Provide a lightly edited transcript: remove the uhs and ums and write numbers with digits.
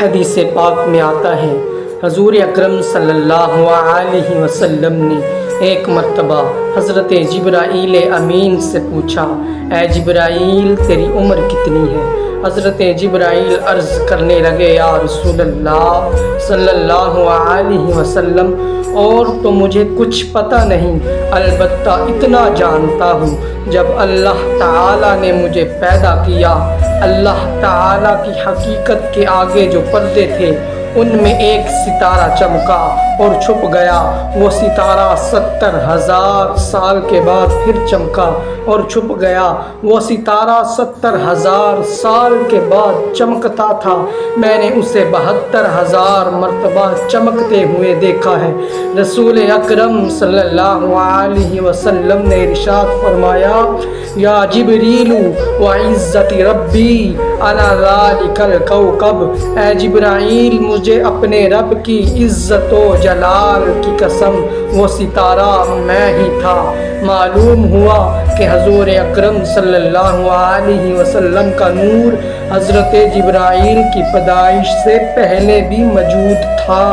حدیث پاک میں آتا ہے حضور اکرم صلی اللہ علیہ وسلم نے ایک مرتبہ حضرت جبرائیل امین سے پوچھا، اے جبرائیل تیری عمر کتنی ہے؟ حضرت جبرائیل عرض کرنے لگے، یا رسول اللہ صلی اللہ علیہ وسلم، اور تو مجھے کچھ پتہ نہیں، البتہ اتنا جانتا ہوں جب اللہ تعالیٰ نے مجھے پیدا کیا، اللہ تعالیٰ کی حقیقت کے آگے جو پردے تھے ان میں ایک ستارہ چمکا اور چھپ گیا۔ وہ ستارہ 70,000 سال کے بعد پھر چمکا اور چھپ گیا۔ وہ ستارہ 70,000 سال کے بعد چمکتا تھا، میں نے اسے 72,000 مرتبہ چمکتے ہوئے دیکھا ہے۔ رسول اکرم صلی اللہ علیہ وسلم نے ارشاد فرمایا، یا جبریل وعزت ربی انا ذالک الکوکب، اے جبرائیل مجھے اپنے رب کی عزت و جلال کی قسم وہ ستارہ میں ہی تھا۔ معلوم ہوا کہ حضور اکرم صلی اللہ علیہ وسلم کا نور حضرت جبرائیل کی پیدائش سے پہلے بھی موجود تھا۔